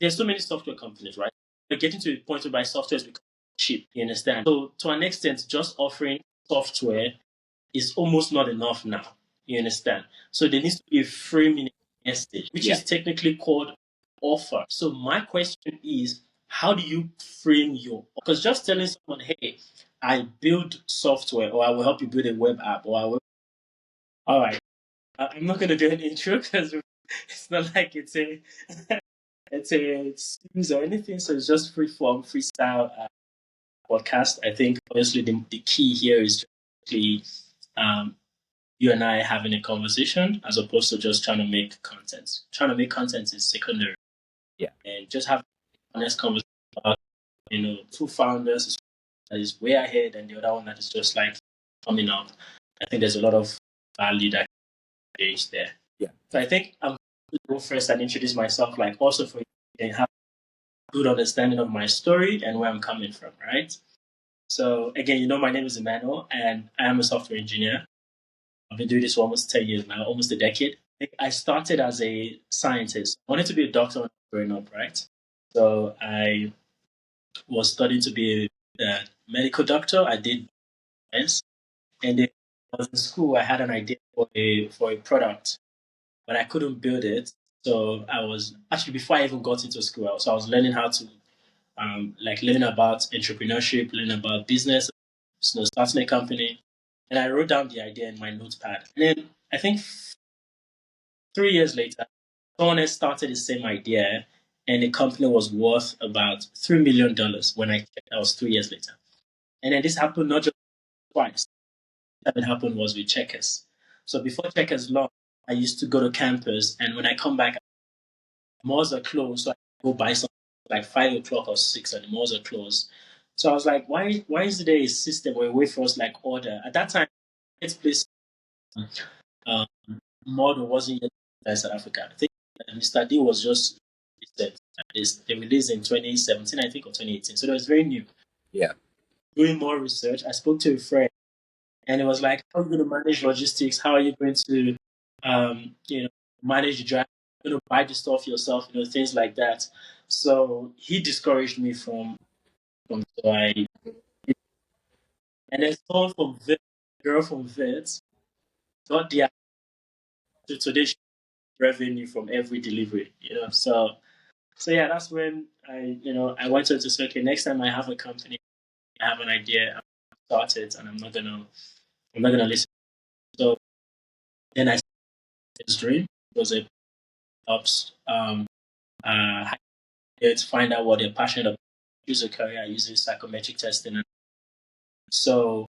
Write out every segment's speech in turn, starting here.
there's so many software companies, right? We're getting to the point where software is becoming cheap, you understand? So to an extent, just offering software is almost not enough now, you understand? So there needs to be a framing message, which is technically called offer. So my question is, how do you frame your, because just telling someone, hey, I build software, or I will help you build a web app, or I will, all right, I'm not going to do an intro because it's not like it's a series or anything. So it's just free form, freestyle podcast. I think obviously the key here is just you and I having a conversation as opposed to just trying to make content. Trying to make content is secondary. Yeah. And just have an honest conversation about, two founders that is way ahead and the other one that is just like coming up. I think there's a lot of value that is there. Yeah. So I think I'm going to go first and introduce myself, like also for you to have a good understanding of my story and where I'm coming from, right? So again, my name is Emmanuel and I am a software engineer. I've been doing this for almost 10 years now, almost a decade. I started as a scientist. I wanted to be a doctor when I was growing up, right? So I was studying to be a medical doctor. I did science. And then I was in school, I had an idea for a product, but I couldn't build it. So I was actually, before I even got into school, so I was learning how to learning about entrepreneurship, learning about business, starting a company. And I wrote down the idea in my notepad. And then I think 3 years later, someone else started the same idea, and the company was worth about $3 million when I checked. That was 3 years later. And then this happened not just twice. That happened was with Checkers. So before Checkers launched, I used to go to campus, and when I come back, malls are closed, so I go buy something like 5 o'clock or 6, and the malls are closed. So I was like, why is there a system where we for us like order? At that time, this place model wasn't yet in South Africa. I think Mr. D was just listed. They released in 2017, I think, or 2018. So it was very new. Yeah. Doing more research, I spoke to a friend, and it was like, how are you going to manage logistics? How are you going to, manage the drive? You're going to buy the stuff yourself, things like that. So he discouraged me from so I, and then someone from Vet, girl from Vet, got the traditional revenue from every delivery, So yeah, that's when I wanted to say, okay, next time I have a company, I have an idea, I'm gonna start it, and I'm not gonna listen. So then I started this dream. It was a helps to find out what they're passionate about. Use a career, using psychometric testing. And so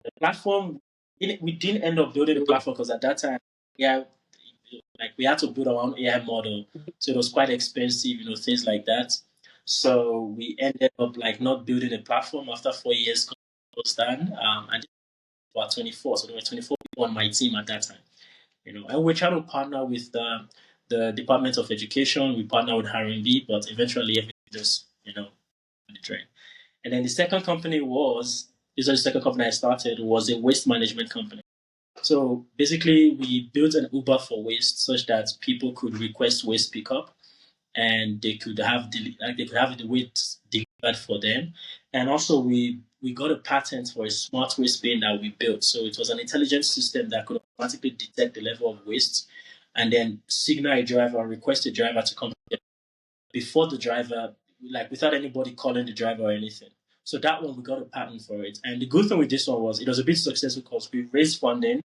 the platform, we didn't end up building the platform because at that time, we had to build our own AI model, so it was quite expensive, things like that. So we ended up not building a platform after 4 years. And about 24, so there were 24 people on my team at that time. And we're trying to partner with the Department of Education. We partner with R&D, but eventually everything just on the drain. And then the second company the second company I started was a waste management company. So basically, we built an Uber for waste such that people could request waste pickup, and they could have the waste delivered for them. And also, we got a patent for a smart waste bin that we built. So it was an intelligent system that could automatically detect the level of waste, and then signal a driver or request a driver to come before the driver, without anybody calling the driver or anything. So that one, we got a patent for it. And the good thing with this one was it was a bit successful because we raised funding,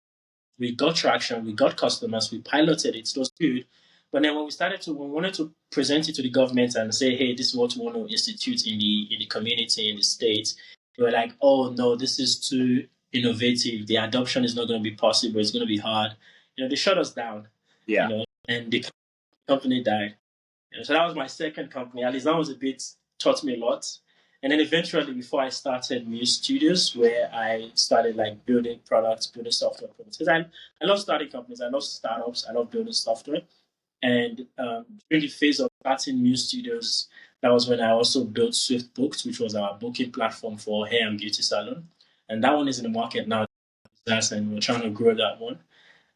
we got traction, we got customers, we piloted it, it was good. But then when we wanted to present it to the government and say, hey, this is what we want to institute in the community, in the state, they were like, oh no, this is too innovative. The adoption is not going to be possible. It's going to be hard. They shut us down. Yeah. And the company died. So that was my second company. At least that was taught me a lot. And then eventually, before I started Muse Studios, where I started building products, building software products. Because I love starting companies, I love startups, I love building software. And during the phase of starting Muse Studios, that was when I also built Swift Books, which was our booking platform for hair and beauty salon. And that one is in the market now. And we're trying to grow that one.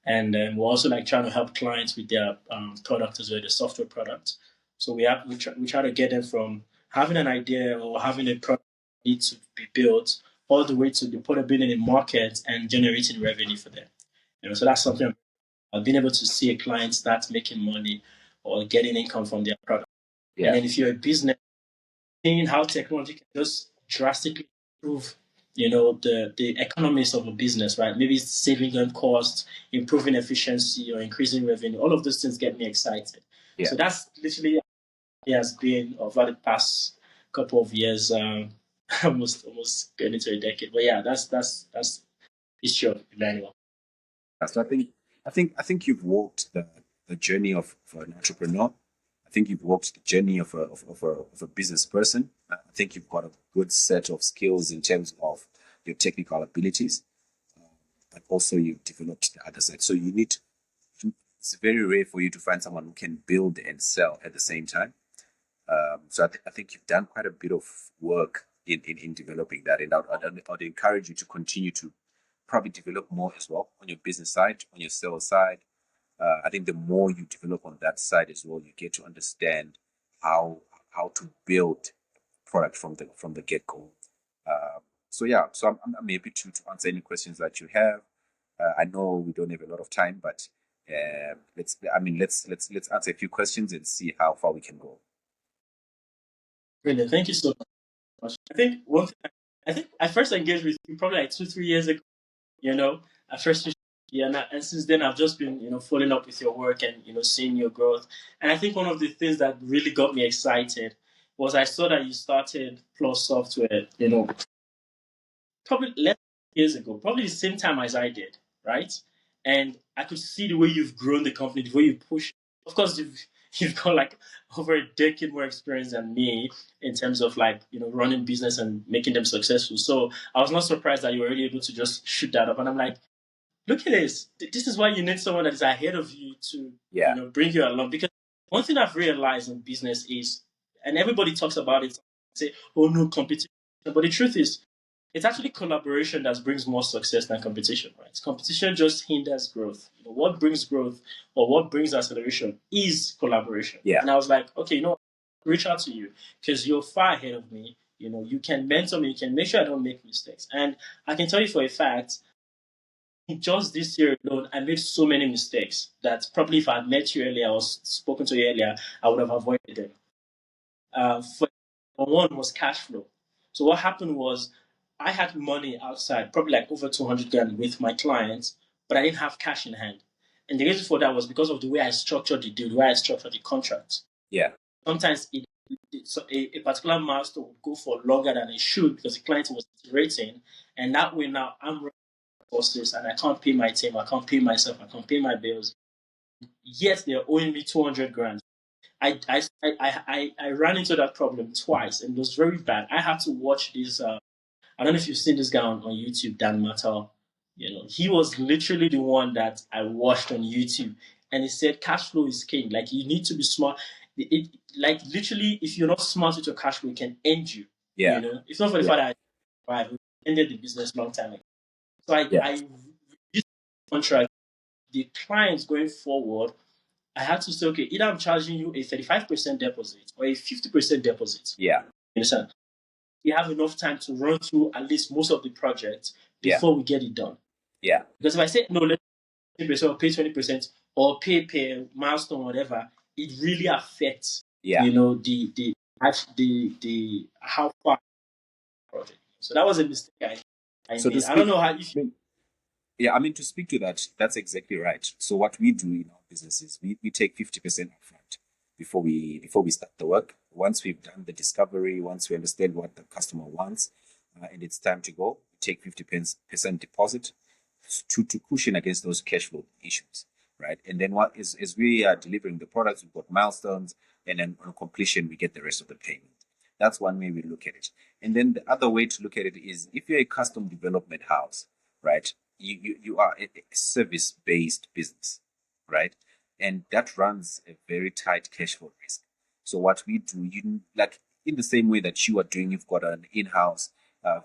And we're also trying to help clients with their product as well, the software product. So we try to get them from having an idea or having a product need to be built all the way to the portability in the market and generating revenue for them. So that's something I've been able to see a client start making money or getting income from their product. And then if you're a business, seeing how technology can just drastically improve, the economics of a business, right? Maybe it's saving them costs, improving efficiency, or increasing revenue. All of those things get me excited. So that's literally it has been over the past couple of years, almost getting into a decade. But yeah, that's history of Emmanuel. So I think you've walked the journey of an entrepreneur. I think you've walked the journey of a business person. I think you've got a good set of skills in terms of your technical abilities, but also you've developed the other side. So you need it's very rare for you to find someone who can build and sell at the same time. So I think you've done quite a bit of work in developing that, and I'd encourage you to continue to probably develop more as well on your business side, on your sales side. I think the more you develop on that side as well, you get to understand how to build product from the get go. So I'm happy to answer any questions that you have. I know we don't have a lot of time, but let's answer a few questions and see how far we can go. Brilliant. Thank you so much. I think one thing I think I first engaged with you probably like 2-3 years ago. At first, yeah, and since then I've just been following up with your work and seeing your growth. And I think one of the things that really got me excited was I saw that you started Plus Software, probably less years ago, probably the same time as I did, right? And I could see the way you've grown the company, the way you push. Of course, you've got like over a decade more experience than me in terms of like running business and making them successful. So I was not surprised that you were already able to just shoot that up. And I'm like, look at this. This is why you need someone that is ahead of you to bring you along. Because one thing I've realized in business is, and everybody talks about it, say, oh no, competition. But the truth is, it's actually collaboration that brings more success than competition, right? Competition just hinders growth. What brings growth or what brings acceleration is collaboration. Yeah. And I was like, okay, reach out to you because you're far ahead of me. You can mentor me, you can make sure I don't make mistakes. And I can tell you for a fact, just this year alone, I made so many mistakes that probably if I had met you earlier or spoken to you earlier, I would have avoided them. For one was cash flow. So what happened was I had money outside, probably like over 200 grand with my clients, but I didn't have cash in hand. And the reason for that was because of the way I structured the deal, the way I structured the contract. Yeah. Sometimes a particular milestone would go for longer than it should because the client was iterating. And that way now I'm running courses and I can't pay my team, I can't pay myself, I can't pay my bills. Yet they're owing me 200 grand. I ran into that problem twice and it was very bad. I had to watch this. I don't know if you've seen this guy on YouTube, Dan Mattel. He was literally the one that I watched on YouTube, and he said cash flow is king. Like you need to be smart. Like literally, if you're not smart with your cash flow, it can end you. Yeah. It's not for the fact that I ended the business long time ago. So I used contract the clients going forward. I had to say, okay, either I'm charging you a 35% deposit or a 50% deposit. Yeah. You understand? We have enough time to run through at least most of the projects before we get it done. Yeah. Because if I say, no, let's pay 20% or pay 20% or pay per milestone, whatever, it really affects, the how far project. So that was a mistake I made. I don't know how you. Yeah, to speak to that, that's exactly right. So what we do in our businesses, we take 50% upfront before we start the work. Once we've done the discovery, once we understand what the customer wants, and it's time to go, we take 50% deposit to cushion against those cash flow issues, right? And then what is as we are delivering the products, we've got milestones, and then on completion, we get the rest of the payment. That's one way we look at it. And then the other way to look at it is if you're a custom development house, right? You are a service-based business, right? And that runs a very tight cash flow risk. So what we do, like in the same way that you are doing, you've got an in-house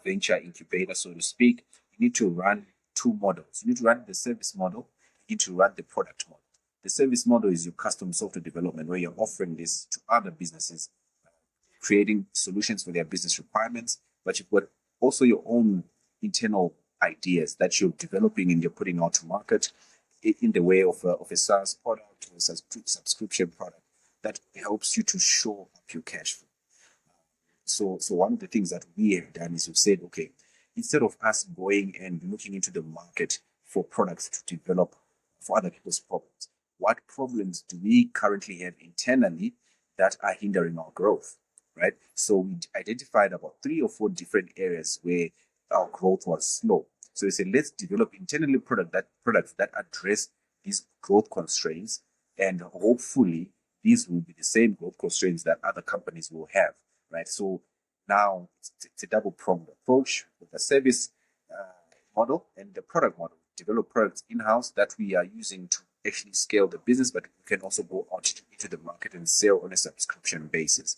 venture incubator, so to speak. You need to run two models. You need to run the service model. You need to run the product model. The service model is your custom software development, where you're offering this to other businesses, creating solutions for their business requirements, but you've got also your own internal ideas that you're developing and you're putting out to market in the way of a SaaS product or a subscription product that helps you to show up your cash flow. So one of the things that we have done is we've said, okay, instead of us going and looking into the market for products to develop for other people's problems, what problems do we currently have internally that are hindering our growth, right? So we identified about 3 or 4 different areas where our growth was slow. So we said, let's develop internally products that address these growth constraints, and hopefully these will be the same growth constraints that other companies will have, right? So now it's a double-pronged approach with the service model and the product model. Develop products in-house that we are using to actually scale the business, but we can also go out into the market and sell on a subscription basis,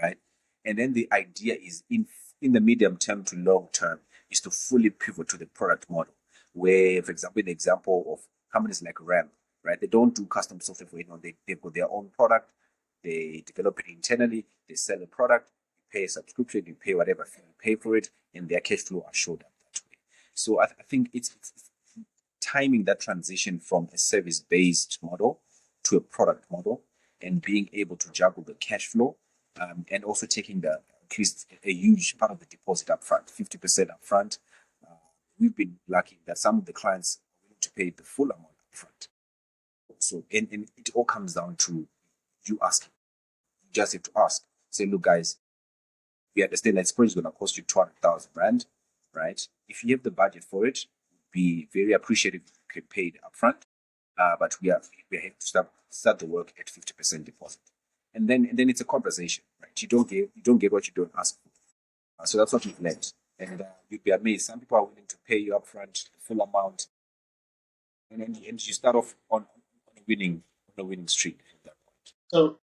right? And then the idea is in the medium term to long term is to fully pivot to the product model, where, for example, in the example of companies like Ramp, right? They don't do custom software for anyone. They've got their own product. They develop it internally. They sell a product. You pay a subscription. You pay whatever fee you pay for it, and their cash flow are showed up that way. So I think it's timing that transition from a service-based model to a product model, and being able to juggle the cash flow, and also taking at least a huge part of the deposit up front, 50% up front. We've been lucky that some of the clients are willing to pay the full amount up front. So, and it all comes down to you asking. You just have to ask. Say, look, guys, we understand that spring is going to cost you 200,000 rand, right? If you have the budget for it, we'd be very appreciative if you could pay it up front. But we have to start the work at 50% deposit. And then it's a conversation, right? You don't get what you don't ask for. So that's what we've learned. And you'd be amazed. Some people are willing to pay you upfront the full amount, and then you start off on a winning streak at that point. So,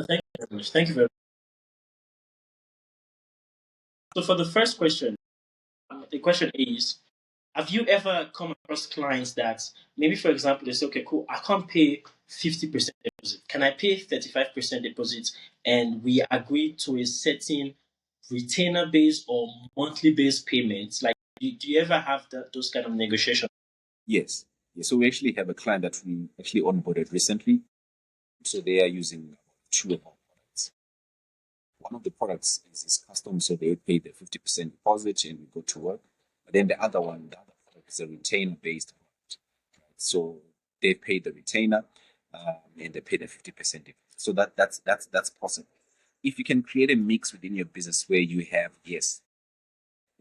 thank you very much. Thank you very much. So, for the first question, the question is: have you ever come across clients that maybe, for example, they say, okay, cool, I can't pay 50% deposit. Can I pay 35% deposit? And we agree to a certain retainer-based or monthly-based payments. Like, do you ever have those kind of negotiations? Yes. So we actually have a client that we actually onboarded recently. So they are using 2 of our products. One of the products is custom, so they pay the 50% deposit and we go to work. But then the other product is a retainer-based product. Right? So they pay the retainer and they pay the 50% deposit. So that's possible. If you can create a mix within your business where you have, yes,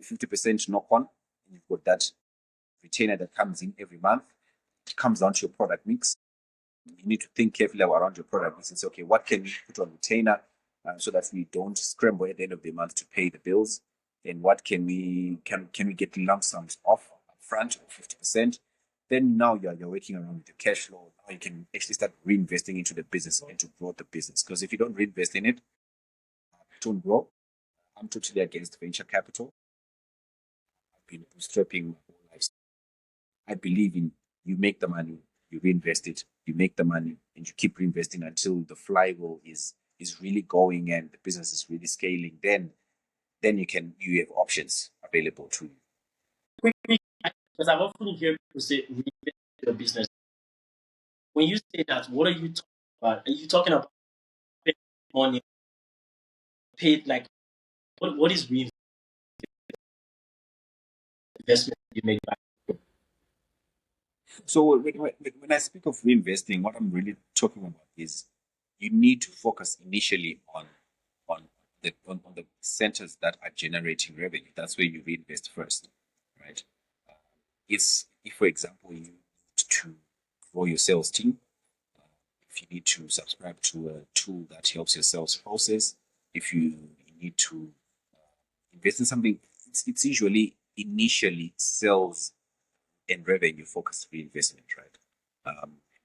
50% knock on, and you've got that retainer that comes in every month, it comes down to your product mix. You need to think carefully around your product mix and say, okay, what can we put on retainer so that we don't scramble at the end of the month to pay the bills? And what can we get lump sums off up front of 50%? Then now you're working around with your cash flow. Now you can actually start reinvesting into the business and to grow the business. Because if you don't reinvest in it, it won't grow. I'm totally against venture capital. I've been bootstrapping my whole life. I believe in you make the money, you reinvest it, you make the money, and you keep reinvesting until the flywheel is really going and the business is really scaling. Then you have options available to you. Quickly, because I've often heard people say reinvest in your business. When you say that, what are you talking about? Are you talking about money paid? Like, what is reinvestment you make back? So when I speak of reinvesting, what I'm really talking about is you need to focus initially on the centers that are generating revenue. That's where you reinvest first, right? If for example you need to grow your sales team, if you need to subscribe to a tool that helps your sales process, if you need to invest in something, it's usually initially sales and revenue focused reinvestment, right?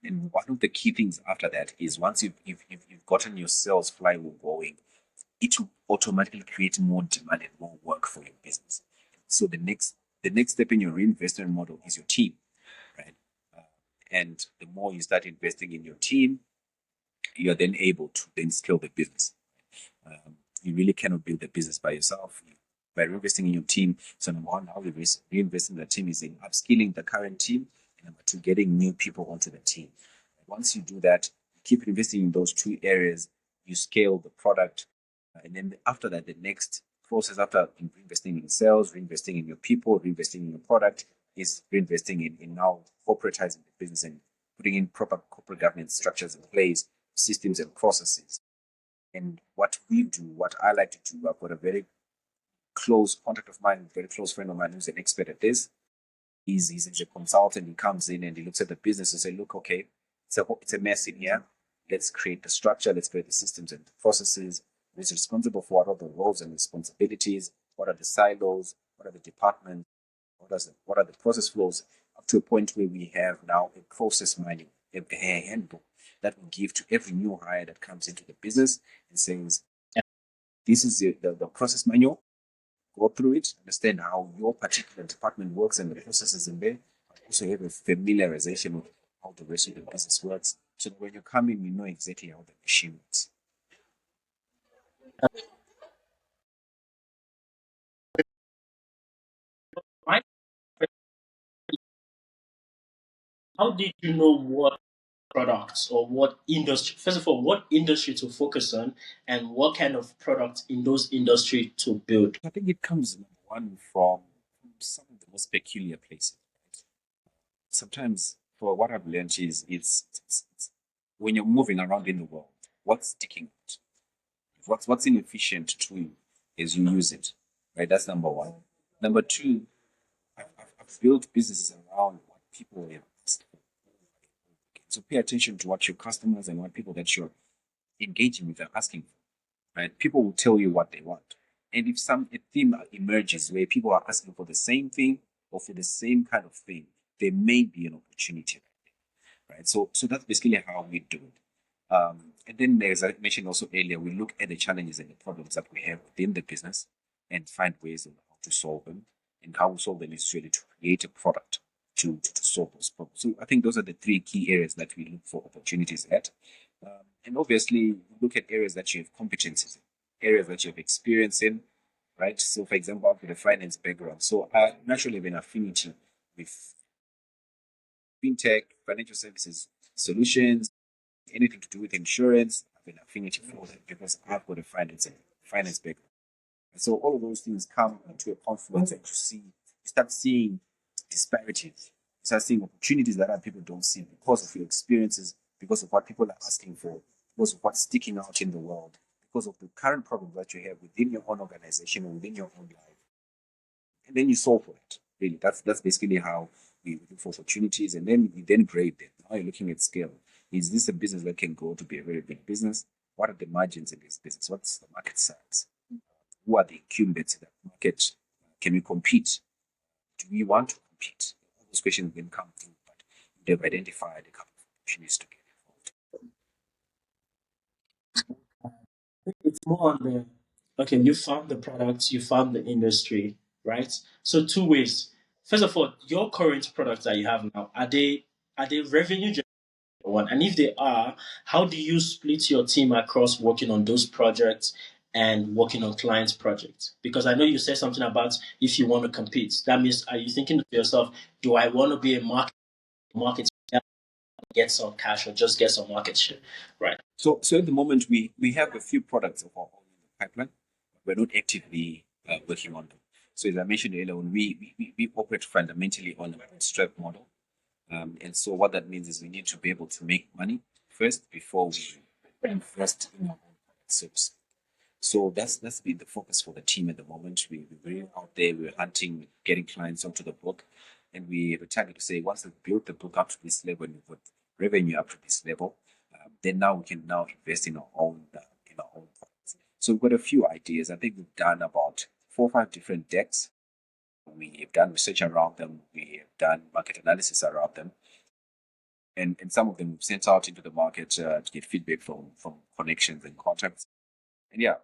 And one of the key things after that is once you've gotten your sales flywheel going, it will automatically create more demand and more work for your business. So the next step in your reinvestment model is your team, right? And the more you start investing in your team, you're then able to then scale the business. You really cannot build a business by yourself. By reinvesting in your team, so number one, how we reinvest in the team is in upskilling the current team, and number two, getting new people onto the team. Once you do that, you keep investing in those two areas, you scale the product, and then after that, the next process after reinvesting in sales, reinvesting in your people, reinvesting in your product, is reinvesting in now corporatizing the business and putting in proper corporate governance structures in place, systems and processes. And what we do, what I like to do, I've got a very close contact of mine, very close friend of mine who's an expert at this. He's a consultant. He comes in and he looks at the business and say, look, okay, it's a mess in here. Let's create the structure. Let's create the systems and the processes. Who's responsible for what are the roles and responsibilities? What are the silos? What are the departments? What are the process flows? Up to a point where we have now a process manual, a handbook that we give to every new hire that comes into the business and says, this is the process manual. Go through it, understand how your particular department works and the processes in there. Also have a familiarization with how the rest of the business works. So that when you come in, you know exactly how the machine works. Right? How did you know what products or what industry, first of all, what industry to focus on and what kind of products in those industry to build? I think it comes, number one, from some of the most peculiar places. Right? Sometimes, for what I've learned is it's when you're moving around in the world, what's sticking out? What's inefficient to you is you use it, right? That's number one. Number two, I've built businesses around what people have asked for. So pay attention to what your customers and what people that you're engaging with are asking for, right? People will tell you what they want. And if a theme emerges where people are asking for the same thing or for the same kind of thing, there may be an opportunity, right? So that's basically how we do it. And then, as I mentioned also earlier, we look at the challenges and the problems that we have within the business and find ways of how to solve them. And how we solve them is really to create a product to solve those problems. So I think those are the three key areas that we look for opportunities at. And obviously, we look at areas that you have competencies in, areas that you have experience in, right? So, for example, I've got a finance background. So I naturally have an affinity with fintech, financial services solutions, anything to do with insurance. I have an affinity for that because I've got a finance background. And so all of those things come into a confluence and you start seeing disparities. You start seeing opportunities that other people don't see because of your experiences, because of what people are asking for, because of what's sticking out in the world, because of the current problems that you have within your own organization or within your own life. And then you solve for it. Really, that's basically how we look for opportunities, and then we then grade them. Now you're looking at scale. Is this a business that can grow to be a very big business? What are the margins in this business? What's the market size? Who are the incumbents in that market? Can we compete? Do we want to compete? All those questions then come through, but they've identified a couple of opportunities to get involved. It's more on the, okay, you found the products, you found the industry, right? So two ways. First of all, your current products that you have now, are they revenue generating one? And if they are, how do you split your team across working on those projects and working on clients' projects? Because I know you said something about if you want to compete. That means, are you thinking to yourself, do I want to be a market get some cash or just get some market share? Right. So at the moment, we have a few products of our own in the pipeline. We're not actively working on them. So as I mentioned earlier, we operate fundamentally on a bootstrap model. And so what that means is we need to be able to make money first before we invest in our own product service. So that's been the focus for the team at the moment. We're very out there, we're hunting, getting clients onto the book, and we have a target to say once we've built the book up to this level and we've got revenue up to this level, then now we can now invest in our own products. So we've got a few ideas. I think we've done about 4 or 5 different decks. We have done research around them. We have done market analysis around them. And some of them we've sent out into the market to get feedback from connections and contacts. And yeah,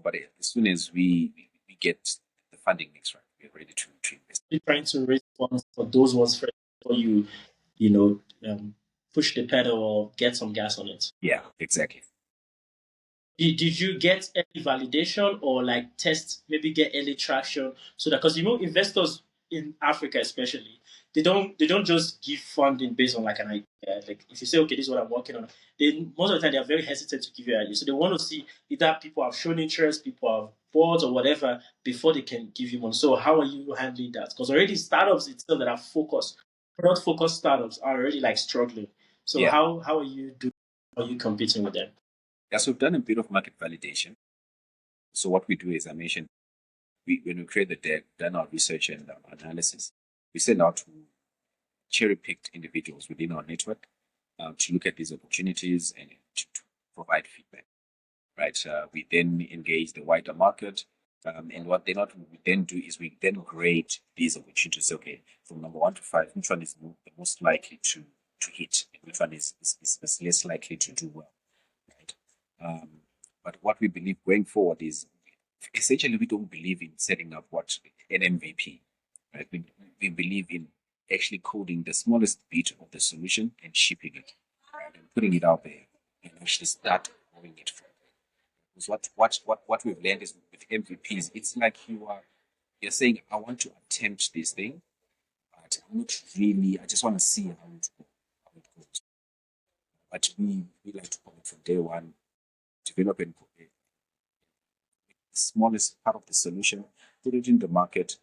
but as soon as we get the funding mix right, we're ready to invest. You're trying to raise funds for those ones first before you know, push the pedal or get some gas on it. Yeah, exactly. Did you get any validation or like test, maybe get early traction so that, because investors in Africa especially, they don't just give funding based on like an idea. Like if you say, okay, this is what I'm working on, they most of the time they are very hesitant to give you an idea. So they want to see either people have shown interest, people have bought or whatever before they can give you money. So how are you handling that? Because already startups itself that are focused, product focused startups are already like struggling. So Yeah. how are you doing? How are you competing with them? Yeah, so we've done a bit of market validation. So what we do is, I mentioned, when we create the deck, done our research and analysis, we send out to cherry-picked individuals within our network to look at these opportunities and to provide feedback. Right? We then engage the wider market, and what we then do is we then grade these opportunities. Okay, from number 1 to 5, which one is the most likely to hit, and which one is less likely to do well. Right? But what we believe going forward is, essentially, we don't believe in setting up an MVP. Right? We believe in actually coding the smallest bit of the solution and shipping it, right? And putting it out there and actually start growing it from there. Because what we've learned is with MVPs, it's like you're saying, I want to attempt this thing, but I'm not really, I just want to see how it goes. But we like to commit from day one, develop the smallest part of the solution, put it in the market,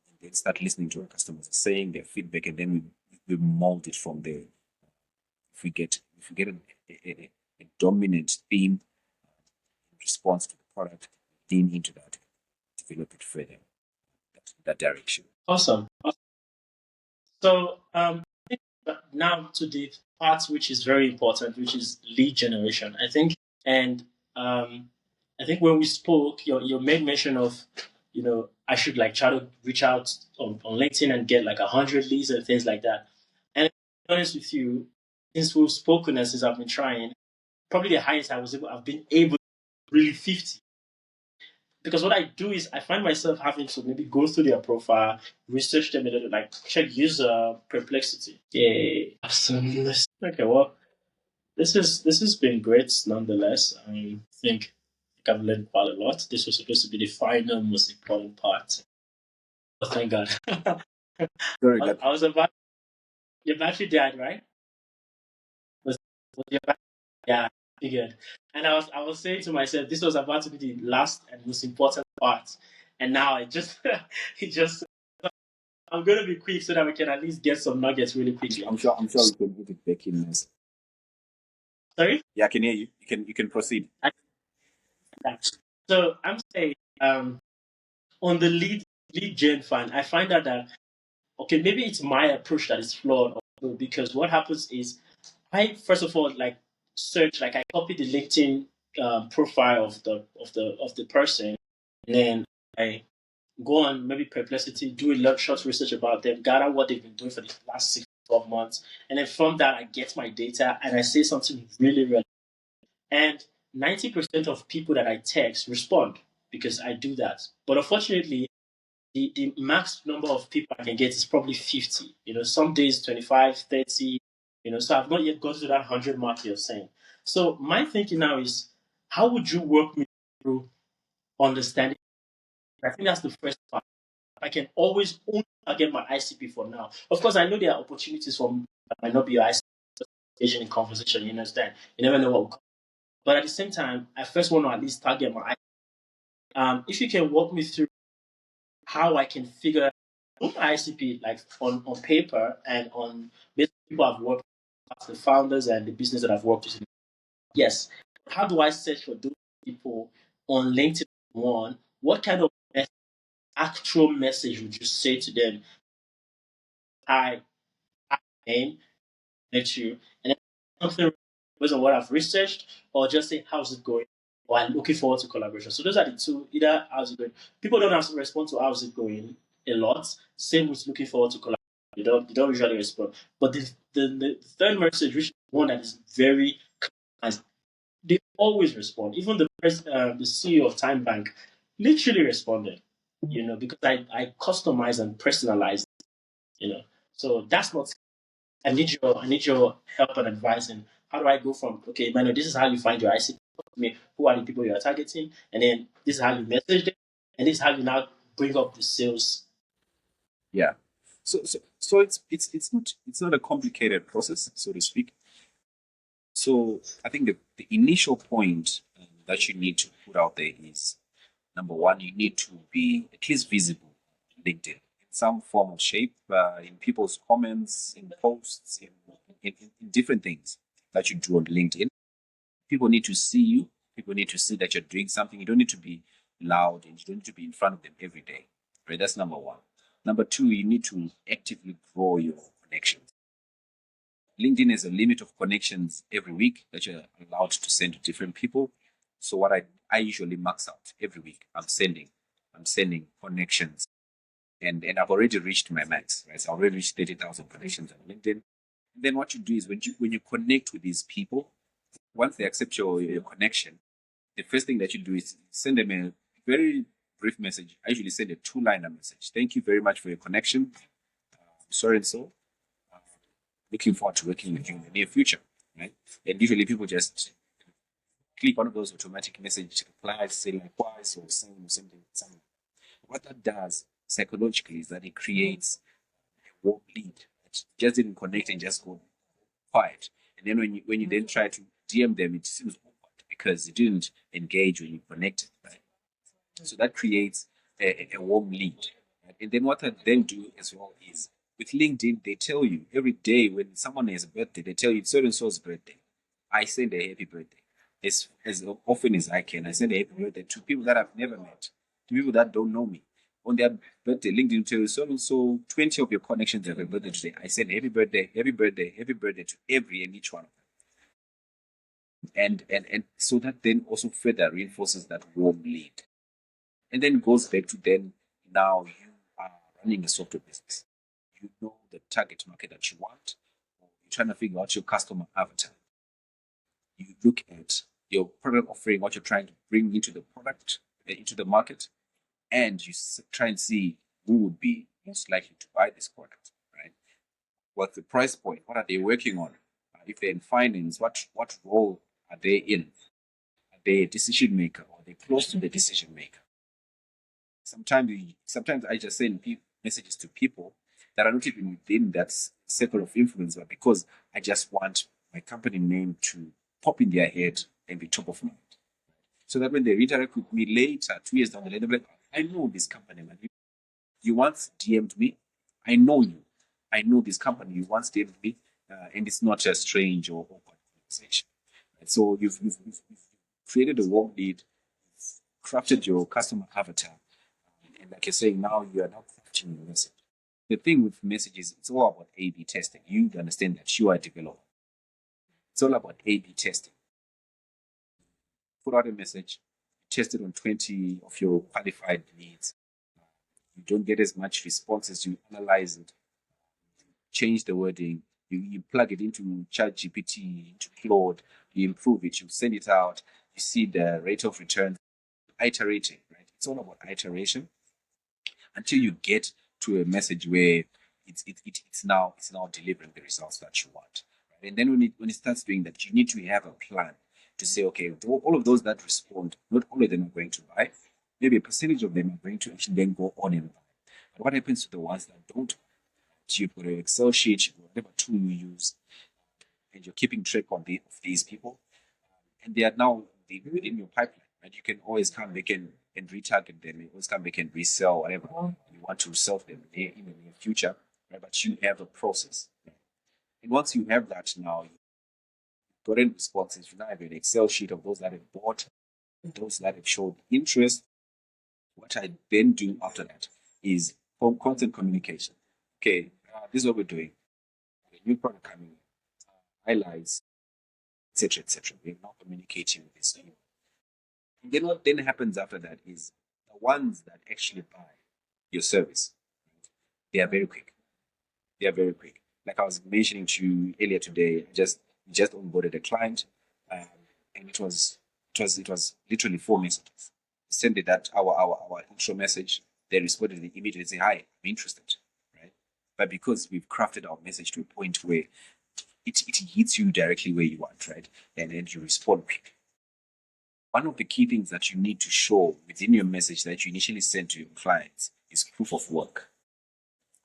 and then start listening to our customers saying their feedback, and then we mold it from there. If we get a dominant theme response to the product, lean into that, develop it further that direction. Awesome. So now to the part which is very important, which is lead generation. And I think when we spoke, you made mention of, I should like try to reach out on LinkedIn and get like 100 leads and things like that. And to be honest with you, since we've spoken and since I've been trying, probably the highest I've been able to really 50. Because what I do is I find myself having to maybe go through their profile, research them a little, like check user perplexity. Yeah, absolutely. Okay, well, this has been great nonetheless. I think I've learned quite a lot. This was supposed to be the final, most important part. Oh, thank God. Sorry, I was about your battery died, right? Was your battery? Yeah, figured. And I was saying to myself, this was about to be the last and most important part, and now it just I'm gonna be quick so that we can at least get some nuggets really quickly. I'm sure we can put it back in this. Sorry? Yeah, I can hear you. You can proceed. So I'm saying on the lead gen fan, I find out that okay, maybe it's my approach that is flawed because what happens is I first of all like search, like I copy the LinkedIn profile of the person, and then I go on maybe Perplexity, do a lot short research about them, gather what they've been doing for the last 6 to 12 months, and then from that I get my data and I say something really relevant. And 90% of people that I text respond because I do that. But unfortunately, the max number of people I can get is probably 50. Some days 25, 30. So I've not yet got to that 100 mark you're saying. So my thinking now is, how would you work me through understanding? I think that's the first part. I can always only target my ICP for now. Of course, I know there are opportunities for that might not be your ICP in conversation. You understand? You never know what will come. But at the same time, I first want to at least target my ICP. If you can walk me through how I can figure out my ICP like on paper and on based on people I've worked with, the founders and the business that I've worked with. Yes. How do I search for those people on LinkedIn? One, what kind of actual message would you say to them? I name next you, and then something based on what I've researched, or just say how's it going, or I'm looking forward to collaboration. So those are the two. Either how's it going. People don't have to respond to how's it going a lot. Same with looking forward to collaboration. They don't usually respond. But the third message, which is one that is very as they always respond. Even the CEO of Time Bank literally responded. Because I customize and personalize. So that's not I need your help and advice. And how do I go from, okay, Mano, this is how you find your ICT. I mean, who are the people you are targeting? And then this is how you message them. And this is how you now bring up the sales. Yeah. So it's not a complicated process, so to speak. So I think the initial point that you need to put out there is number one, you need to be at least visible on LinkedIn in some form or shape, in people's comments, in posts, in different things that you do on LinkedIn. People need to see you. People need to see that you're doing something. You don't need to be loud and you don't need to be in front of them every day. Right? That's number one. Number two, you need to actively grow your connections. LinkedIn has a limit of connections every week that you're allowed to send to different people. So what I usually max out every week. I'm sending connections. And I've already reached my max, right? So I already reached 30,000 connections on LinkedIn. And then what you do is when you connect with these people, once they accept your connection, the first thing that you do is send them a very brief message. I usually send a two-liner message. Thank you very much for your connection. So and so. Looking forward to working with you in the near future, right? And usually people just click one of those automatic message replies, say likewise or same thing. Something. What that does psychologically is that it creates a warm lead. It just didn't connect and just go quiet. And then when you then try to DM them, it seems awkward because you didn't engage when you connected, right? So that creates a warm lead. Right? And then what I then do as well is with LinkedIn, they tell you every day when someone has a birthday, they tell you it's so and so's birthday. I send a happy birthday. As often as I can, I send a happy birthday to people that I've never met, to people that don't know me. On their birthday, LinkedIn tells you so and so 20 of your connections have a birthday today. I send happy birthday, happy birthday, happy birthday to every and each one of them. And so that then also further reinforces that warm lead. And then goes back to then now you are running a software business. You know the target market that you want, or you're trying to figure out your customer avatar. You look at your product offering, what you're trying to bring into the product, into the market, and you try and see who would be most likely to buy this product, right? What's the price point? What are they working on? If they're in finance, what role are they in? Are they a decision maker or are they close to the decision maker? Sometimes I just send messages to people that are not even within that circle of influence, but because I just want my company name to pop in their head and be top of mind. So that when they interact with me later, 2 years down the line, they'll be like, I know this company, man. You once DM'd me. I know you. I know this company. You once DM'd me. And it's not a strange or awkward conversation. Right? So you've created a warm lead, crafted your customer avatar, and like you're saying, now you are now crafting your message. The thing with messages, it's all about A/B testing. You understand that you are a developer. It's all about A/B testing. Put out a message, test it on 20 of your qualified leads. You don't get as much responses. You analyze it, change the wording, you plug it into ChatGPT, into Claude, you improve it, you send it out, you see the rate of return, iterating, right? It's all about iteration until you get to a message where it's now delivering the results that you want. Right? And then when it starts doing that, you need to have a plan to say, okay, all of those that respond, not all of them are going to buy. Maybe a percentage of them are going to actually then go on and buy. But what happens to the ones that don't? You put an Excel sheet, whatever tool you use, and you're keeping track of these people, and they are now within your pipeline. Right? You can always come back and retarget them. You always come back and resell whatever you want to sell them in the near future. Right? But you have a process. Right? And once you have that now, you've gotten responses. You now have an Excel sheet of those that have bought, those that have showed interest. What I then do after that is constant communication. Okay, this is what we're doing. The new product coming, highlights, etc., etc. We're now communicating with these people. And then what then happens after that is the ones that actually buy your service, they are very quick. They are very quick. Like I was mentioning to you earlier today, just onboarded a client, um, and it was literally 4 messages. Send it that our intro message. They responded immediately, say, "Hi, I'm interested." Right? but because we've crafted our message to a point where it hits you directly where you want, right? And then you respond quickly. One of the key things that you need to show within your message that you initially send to your clients is proof of work,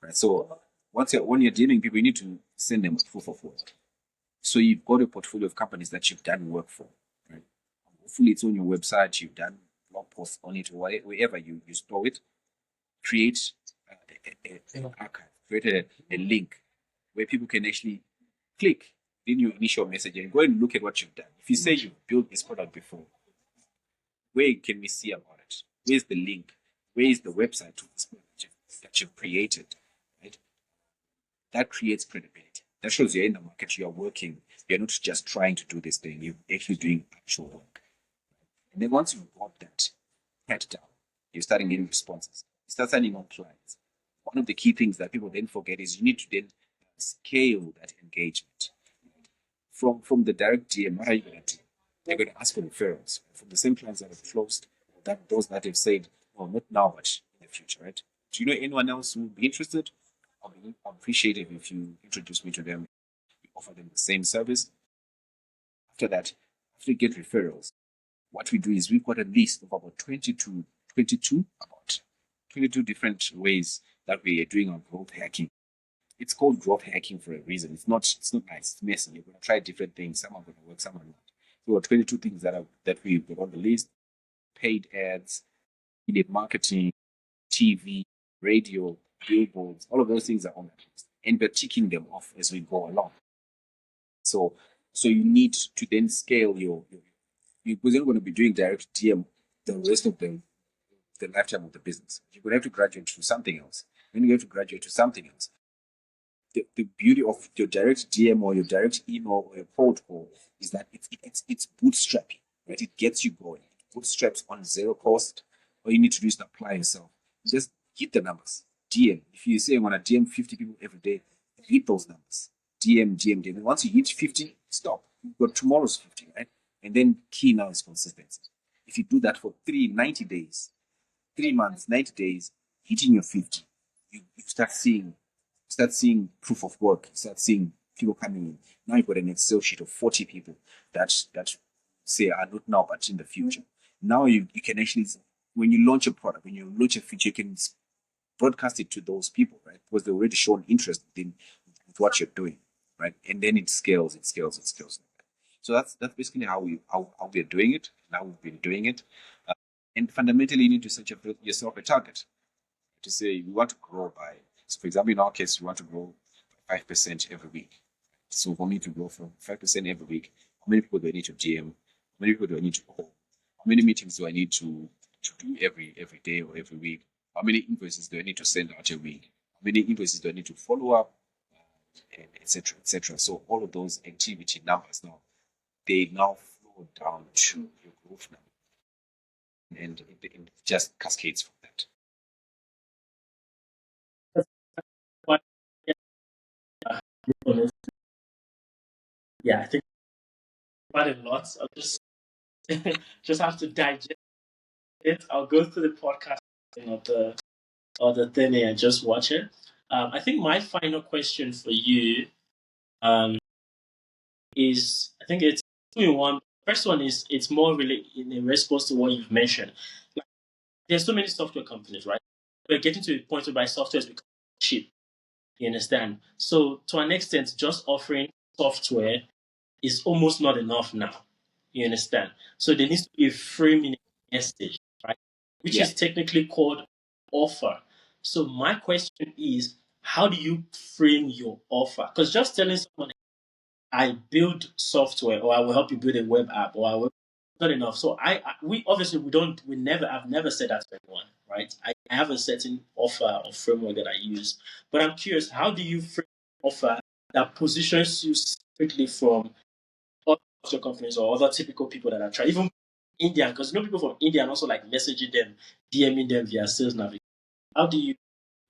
right? So when you're dealing with people, you need to send them proof of work. So you've got a portfolio of companies that you've done work for, right? Hopefully it's on your website, you've done blog posts on it, or wherever you store it. Create an archive, create a link where people can actually click in your initial message and go and look at what you've done. If you say you've built this product before, where can we see about it? Where's the link? Where is the website to this product that you've created? Right? That creates credibility. That shows you're in the market, you're working, you're not just trying to do this thing, you're actually doing actual work. And then once you've got that head down, you're starting getting responses. You start signing on clients. One of the key things that people then forget is you need to then scale that engagement. From the direct DM, what are you going to do? They're going to ask for referrals from the same clients that have closed, those that have said, "Oh, not now, but in the future," right? Do you know anyone else who would be interested? I'll appreciate it if you introduce me to them. We offer them the same service. After that, after you get referrals, what we do is we've got a list of about 22 different ways that we are doing our growth hacking. It's called growth hacking for a reason. It's not nice, it's messy. You're going to try different things. Some are going to work, some are not. So 22 things that we've got on the list: paid ads, in marketing, TV, radio, billboards, all of those things are on that list. And we're ticking them off as we go along. So you need to then scale because you're going to be doing direct DM the rest of the lifetime of the business. You're going to have to graduate to something else. When you have to graduate to something else, the beauty of your direct DM or your direct email or your cold call is that it's bootstrapping, right? It gets you going. It bootstraps on zero cost. All you need to do is apply yourself. Just hit the numbers. DM. If you say I want to DM 50 people every day, hit those numbers. DM. And once you hit 50, stop. You've got tomorrow's 50, right? And then key now is consistency. If you do that for 90 days, 3 months, 90 days, hitting your 50, you start seeing proof of work. You start seeing people coming in. Now you've got an Excel sheet of 40 people that say are not now but in the future. Now you can actually, when you launch a product, when you launch a feature, you can broadcast it to those people, right? Because they've already shown interest with what you're doing, right? And then it scales. So that's basically how we're doing it, and how we've been doing it. And fundamentally, you need to set yourself a target to say we want to grow by. So, for example, in our case, we want to grow by 5% every week. So, for me to grow from 5% every week, how many people do I need to DM? How many people do I need to call? How many meetings do I need to do every day or every week? How many invoices do I need to send out a week? How many invoices do I need to follow up? Etc. etc. So all of those activity numbers now, they now flow down to your growth number, and it just cascades from that. But yeah, I think quite a lot. I'll just have to digest it. I'll go through the podcast or the thing and just watch it. I think my final question for you is, I think it's two in one. First one is, it's more really in response to what you've mentioned. Like, there's so many software companies, right? We're getting to the point where software is becoming cheap. You understand? So to an extent, just offering software is almost not enough now. You understand? So there needs to be a framing message, right? Which is technically called offer. So my question is, how do you frame your offer? Because just telling someone, I build software, or I will help you build a web app, or I will, not enough. So we obviously I've never said that to anyone, right? I have a certain offer or framework that I use, but I'm curious, how do you frame an offer that positions you separately from other software companies or other typical people that are trying, even India, because people from India and also like messaging them, DMing them via sales navigation. How do you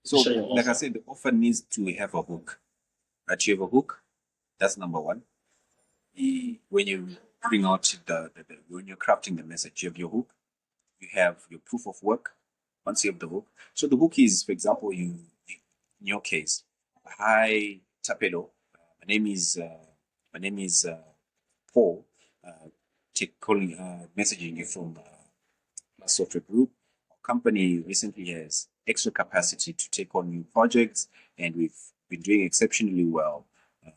So, your like I offer? said, the offer needs to have a hook. Right? You have a hook. That's number one. When you bring out when you're crafting the message, you have your hook. You have your proof of work. Once you have the hook, so the hook is, for example, in your case, Hi, Tapelo. My name is Paul. Calling, messaging you from Plus Software Group. Our company recently has extra capacity to take on new projects, and we've been doing exceptionally well uh,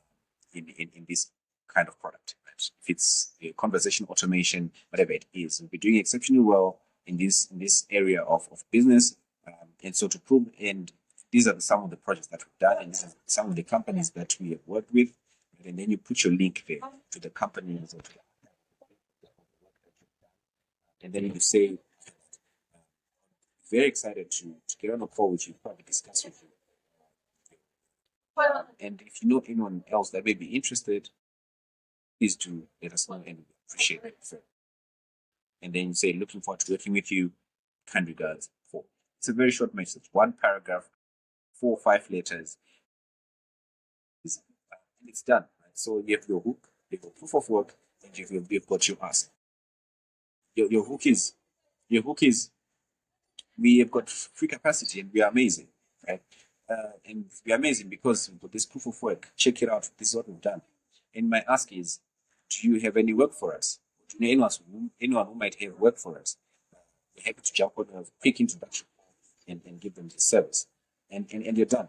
in this kind of product. Right? If it's a conversation automation, whatever it is, we've been doing exceptionally well in this area of business. And so to prove, and these are some of the projects that we've done, and these are some of the companies that we have worked with. And then you put your link there to the companies or to the, and then you say, very excited to get on a call with you, probably discuss with you. And if you know anyone else that may be interested, please do let us know and we appreciate it. And then you say, looking forward to working with you. Kind regards. Four. It's a very short message, one paragraph, 4 or 5 letters, and it's done. Right? So you have your hook, you have your proof of work, and you've got your ask. Your hook is we have got free capacity and we are amazing, right? And we are amazing because we've got this proof of work. Check it out. This is what we've done. And my ask is, do you have any work for us? Do you know anyone who might have work for us? We're happy to jump on a quick introduction and give them the service. And you're done.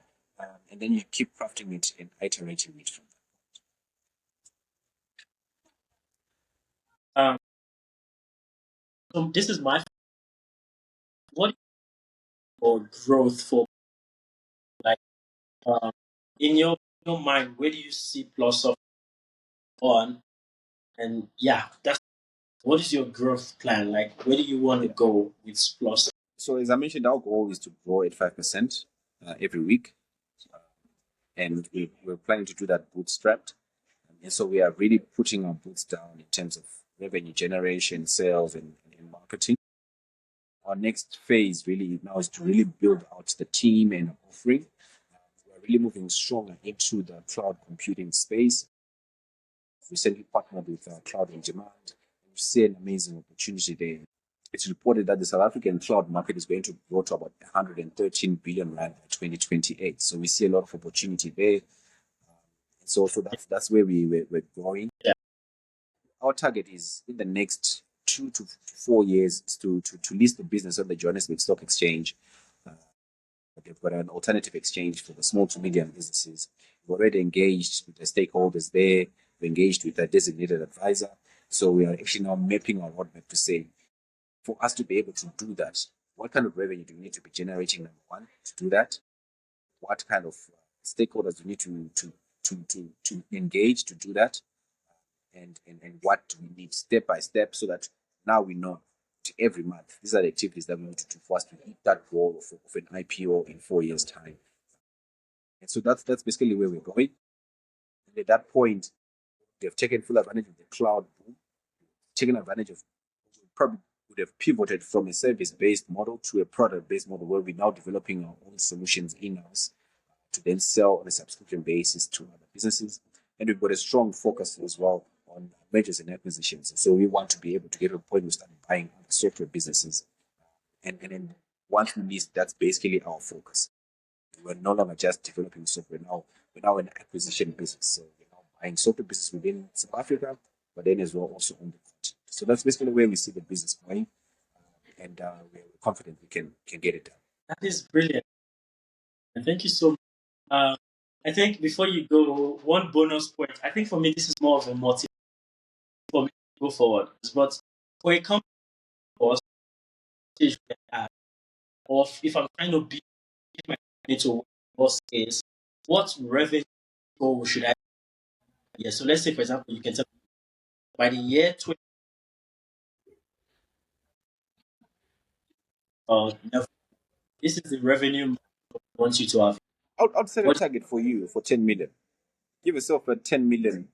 And then you keep crafting it and iterating it from Um, so this is my what or growth for like um, in your mind, where do you see plus of on? And yeah, that's what is your growth plan? Like, where do you want to there. go with plus? So as I mentioned, our goal is to grow at 5% every week. And we're planning to do that bootstrapped. And so we are really putting our boots down in terms of revenue generation, sales, and marketing. Our next phase really now is to really build out the team and offering. We're really moving stronger into the cloud computing space. Recently partnered with Cloud on Demand. We see an amazing opportunity there. It's reported that the South African cloud market is going to grow to about 113 billion rand by 2028. So we see a lot of opportunity there. So that's where we're growing. Yeah. Our target is in the next 2 to 4 years is to list the business on the Johannesburg Stock Exchange. They've got an alternative exchange for the small to medium businesses. We've already engaged with the stakeholders there. We're engaged with a designated advisor. So we are actually now mapping our roadmap to say, for us to be able to do that, what kind of revenue do we need to be generating, number one, to do that? What kind of stakeholders do we need to engage to do that? And what do we need step by step so that now we know to every month these are the activities that we need to do for us to hit that goal of an IPO in 4 years' time. And so that's basically where we're going. And at that point, they've taken full advantage of the cloud boom, taken advantage of probably would have pivoted from a service-based model to a product-based model where we're now developing our own solutions in-house to then sell on a subscription basis to other businesses. And we've got a strong focus as well on mergers and acquisitions. So we want to be able to get to a point where we start buying other software businesses. And then once we list, that's basically our focus. We're no longer just developing software now. We're now an acquisition business. So we're now buying software business within South Africa, but then as well also on the continent. So that's basically where we see the business going. And we're confident we can get it done. That is brilliant. And thank you so much. I think before you go, one bonus point. I think for me, this is more of a motive for me to go forward. But for a company or stage where I am, or if I'm trying to build my company to what is, what revenue goal should I? Yeah. So let's say, for example, you can tell by the year 20, this is the revenue I want you to have. I'd set a What? target for you for 10 million. Give yourself a 10 million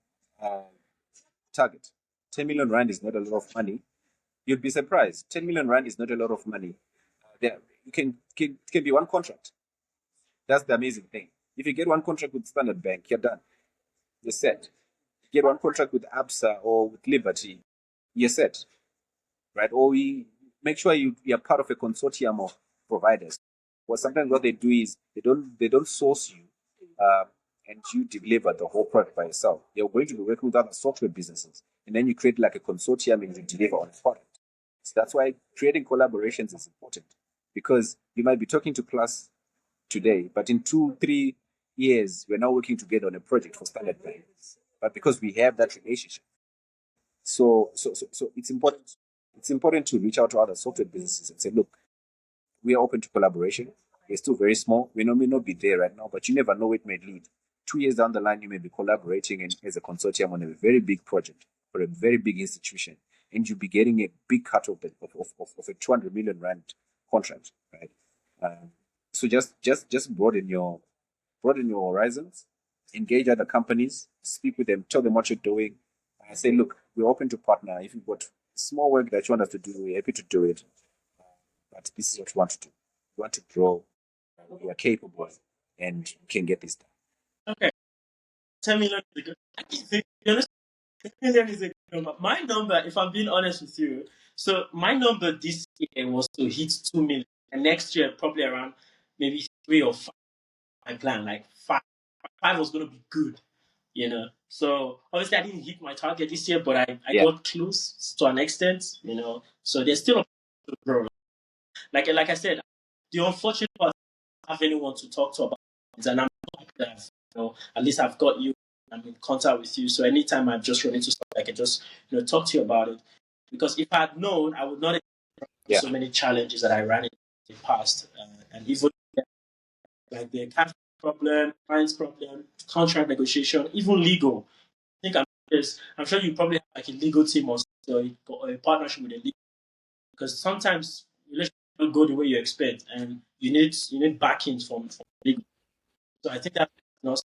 target. 10 million rand is not a lot of money. You'd be surprised. 10 million rand is not a lot of money. There, you can be one contract. That's the amazing thing. If you get one contract with Standard Bank, you're done. You're set. You get one contract with ABSA or with Liberty, you're set. Right? Or we make sure you're part of a consortium of providers. Well, sometimes what they do is they don't source you and you deliver the whole product by yourself. You're going to be working with other software businesses, and then you create like a consortium and you deliver on a product. So that's why creating collaborations is important, because you might be talking to Plus today, but in 2-3 years, we're now working together on a project for Standard Bank. But because we have that relationship, so it's important. It's important to reach out to other software businesses and say, look, we are open to collaboration. We're still very small. We may not be there right now, but you never know where it may lead. 2 years down the line, you may be collaborating as a consortium on a very big project for a very big institution, and you'll be getting a big cut of a 200 million rand contract, right? So just broaden your horizons, engage other companies, speak with them, tell them what you're doing, and say, look, we're open to partner. If you've got small work that you want us to do, we're happy to do it. But this is what we want to do. We want to grow. We are capable, and we can get this done. Okay. 10 million is a good. To be honest, 10 million is a good number. My number, if I'm being honest with you, so my number this year was to hit 2 million, and next year probably around maybe 3 or 5. My plan, like five was going to be good, you know. So obviously I didn't hit my target this year, but I got close to an extent, you know. So there's still a to grow. Like I said, the unfortunate part, I don't have anyone to talk to about it, and I'm happy that, you know, at least I've got you. I'm in contact with you, so anytime I'm just running to stuff, I can just, you know, talk to you about it. Because if I had known, I would not have so many challenges that I ran in the past, and even like the cash problem, finance problem, contract negotiation, even legal. I think I'm sure you probably have like a legal team or a partnership with a legal, because sometimes relationships don't go the way you expect, and you need backings from legal. So I think that's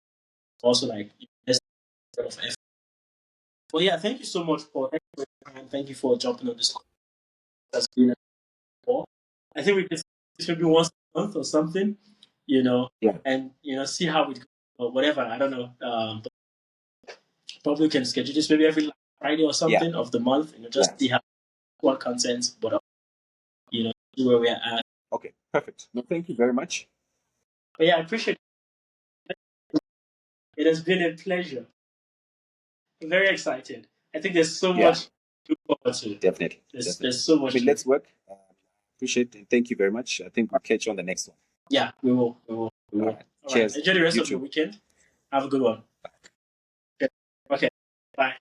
also like invest a lot of effort. But yeah, thank you so much for and thank you for jumping on this call. That's been I think we can this maybe once a month or something, you know, and you know, see how it goes or whatever. I don't know. But probably we can schedule this maybe every Friday or something of the month, you know, just see how what content, but you know, see where we're at. Okay, perfect. No, thank you very much. But yeah, I appreciate it. It has been a pleasure. I'm very excited. I think there's so much to look forward to. Definitely. There's so much. Let's work. Appreciate it. Thank you very much. I think we'll catch you on the next one. Yeah, we will. All right. Cheers. Enjoy the rest of your weekend. Have a good one. Okay. Bye.